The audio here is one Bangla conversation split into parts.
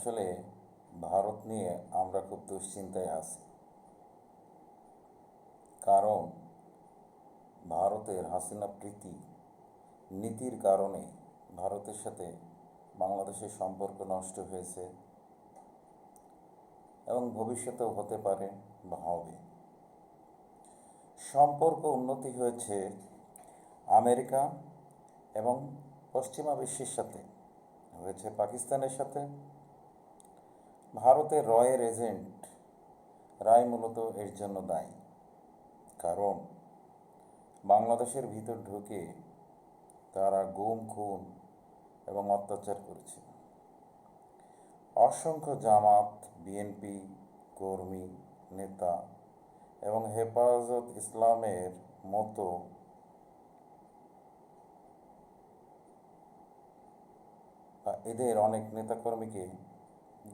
আসলে ভারত নিয়ে আমরা খুব দুশ্চিন্তায় আছি। কারণ ভারতের হাসিনা প্রীতি নীতির কারণে ভারতের সাথে বাংলাদেশের সম্পর্ক নষ্ট হয়েছে এবং ভবিষ্যতেও হতে পারে বা হবে। সম্পর্ক উন্নতি হয়েছে আমেরিকা এবং পশ্চিমা বিশ্বের সাথে, হয়েছে পাকিস্তানের সাথে। ভারতের রয়ের এজেন্ট রায় মূলত এর জন্য দায়ী। কারণ বাংলাদেশের ভিতর ঢুকে তারা গুম, খুন এবং অত্যাচার করেছে। অসংখ্য জামাত, বিএনপি কর্মী, নেতা এবং হেফাজত ইসলামের মতো এদের অনেক নেতাকর্মীকে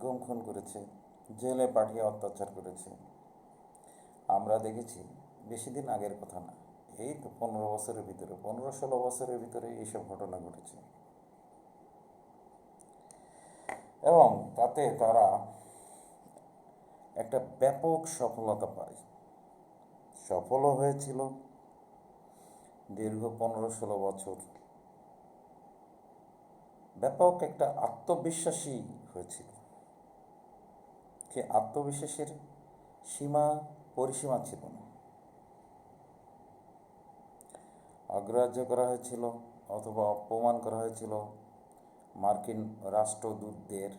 গুম, খুন করেছে, জেলে পাঠিয়ে অত্যাচার করেছে। আমরা দেখেছি, বেশি দিন আগের কথা না, এই তো 15 বছরের ভিতরে, 15-16 বছরের ভিতরে এইসব ঘটনা ঘটেছে। এবং তাতে তারা একটা ব্যাপক সফলতা পায়। সফলও হয়েছিল দীর্ঘ 15-16 বছর। ব্যাপক একটা আত্মবিশ্বাসী হয়েছিল। সে আত্মবিশ্বাসের সীমা পরিসীমা ছিল না। অগ্রাহ্য করা হয়েছিল অথবা অপমান করা হয়েছিল মার্কিন রাষ্ট্রদূতদের,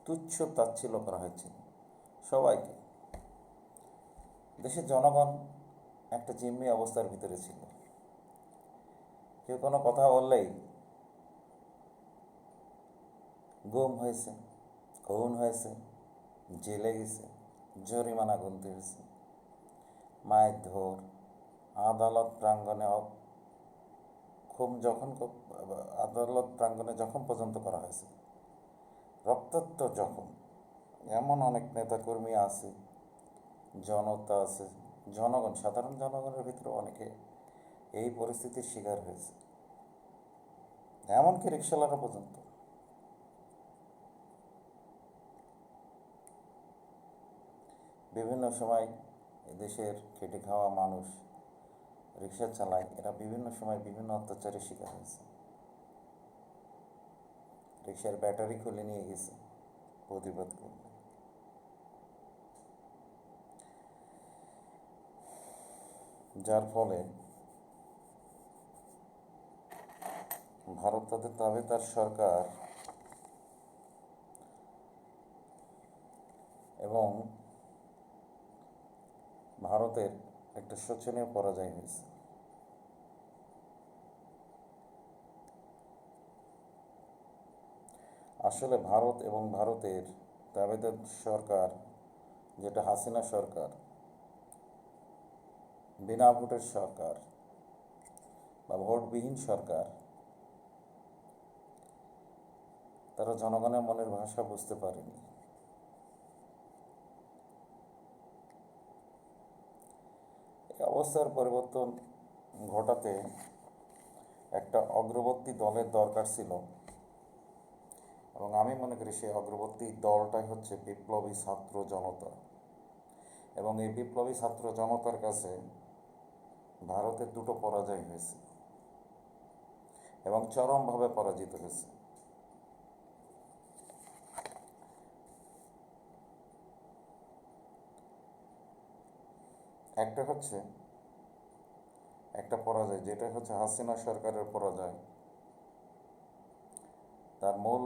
তুচ্ছ তাচ্ছিল্য করা হয়েছিল সবাইকে। দেশের জনগণ একটা জিম্মি অবস্থার ভিতরে ছিল। কেউ কোনো কথা বললেই গুম হয়েছে, খুন হয়েছে, জেলে গেছে, জরিমানা গুনতে হয়েছে, মায়ের ধর, আদালত প্রাঙ্গণে আদালত প্রাঙ্গণে জখম পর্যন্ত করা হয়েছে, রক্তাক্ত জখম। এমন অনেক নেতাকর্মী আছে, জনতা আছে, জনগণ, সাধারণ জনগণের ভিতরে অনেকে এই পরিস্থিতির শিকার হয়েছে, এমনকি রিক্সাওয়ালারা পর্যন্ত। বিভিন্ন সময় এদেশের খেটে খাওয়া মানুষ রিক্সা চালায়, এরা বিভিন্ন সময় বিভিন্ন অত্যাচারের শিকার হয়েছে। রিক্সার ব্যাটারি খুলে নিয়ে গেছে প্রতিবাদ করলে। যার ফলে ভারত তার সরকার এবং ভারতের একটা শোচনীয় পরাজয় হয়েছে। আসলে ভারত এবং ভারতের তাবেদার সরকার, যেটা হাসিনা সরকার, বিনা ভোটের সরকার বা ভোটবিহীন সরকার, তারা জনগণের মনের ভাষা বুঝতে পারেনি। এই অবস্থার পরিবর্তন ঘটাতে একটা অগ্রবর্তী দলের দরকার ছিল, এবং আমি মনে করি সেই অগ্রবর্তী দলটাই হচ্ছে বিপ্লবী ছাত্র জনতা। এবং এই বিপ্লবী ছাত্র জনতার কাছে ভারতের দুটো পরাজয় হয়েছে এবং চরমভাবে পরাজিত হয়েছে। একটা হচ্ছে একটা পরাজয়, যেটা হচ্ছে হাসিনা সরকারের পরাজয়। তার মূল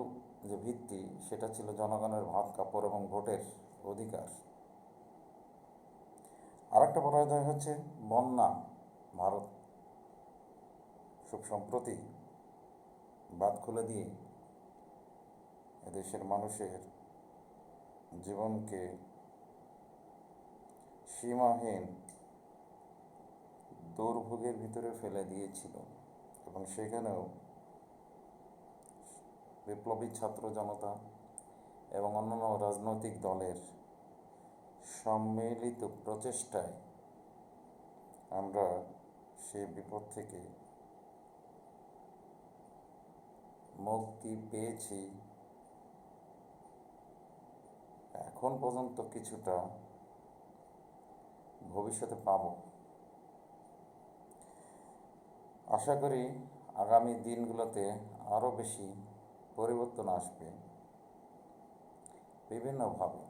যে ভিত্তি, সেটা ছিল জনগণের ভাত, কাপড় এবং ভোটের অধিকার। আরেকটা পরাজয় হচ্ছে বন্যা। ভারত খুব সম্প্রতি বাঁধ খুলে দিয়ে এদেশের মানুষের জীবনকে সীমাহীন দুর্ভোগের ভিতরে ফেলে দিয়েছিল, এবং সেখানেও বিপ্লবী ছাত্র জনতা এবং অন্যান্য রাজনৈতিক দলের সম্মিলিত প্রচেষ্টায় আমরা সেই বিপদ থেকে মুক্তি পেয়েছি, এখন পর্যন্ত কিছুটা, ভবিষ্যতে পাব। আশা করি আগামী দিনগুলোতে আরও বেশি পরিবর্তন আসবে বিভিন্নভাবে।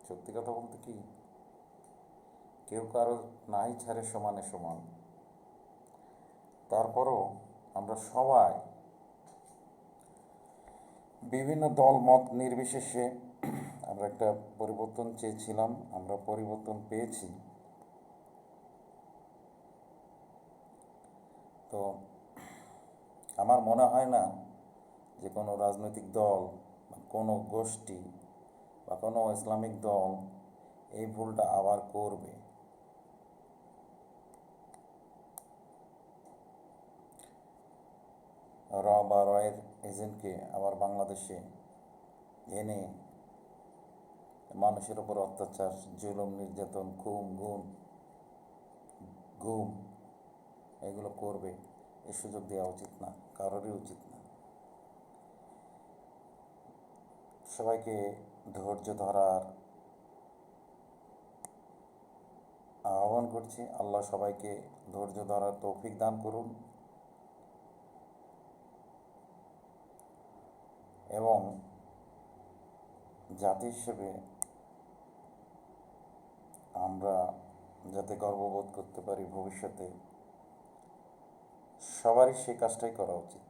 সত্যি কথা বলতে কি, কেউ কারো নাই ছাড়ে সমানে সমান। তারপরও আমরা সবাই বিভিন্ন দল মত নির্বিশেষে আমরা একটা পরিবর্তন চেয়েছিলাম, আমরা পরিবর্তন পেয়েছি। তো আমার মনে হয় না যে কোনো রাজনৈতিক দল বা কোনো গোষ্ঠী বা কোনো ইসলামিক দল এই ভুলটা আবার করবে। র বা রয়ের এজেন্টকে আবার বাংলাদেশে এনে মানুষের উপর অত্যাচার, জুলুম, নির্যাতন, গুম এগুলো করবে, এই সুযোগ দেওয়া উচিত না, কারোরই উচিত না। সবাইকে ধৈর্য ধরার আহ্বান করছি। আল্লাহ সবাইকে ধৈর্য ধরার তৌফিক দান করুন এবং জাতি হিসেবে আমরা যাতে গর্ববোধ করতে পারি ভবিষ্যতে, সবারই সে কাজটাই করা উচিত।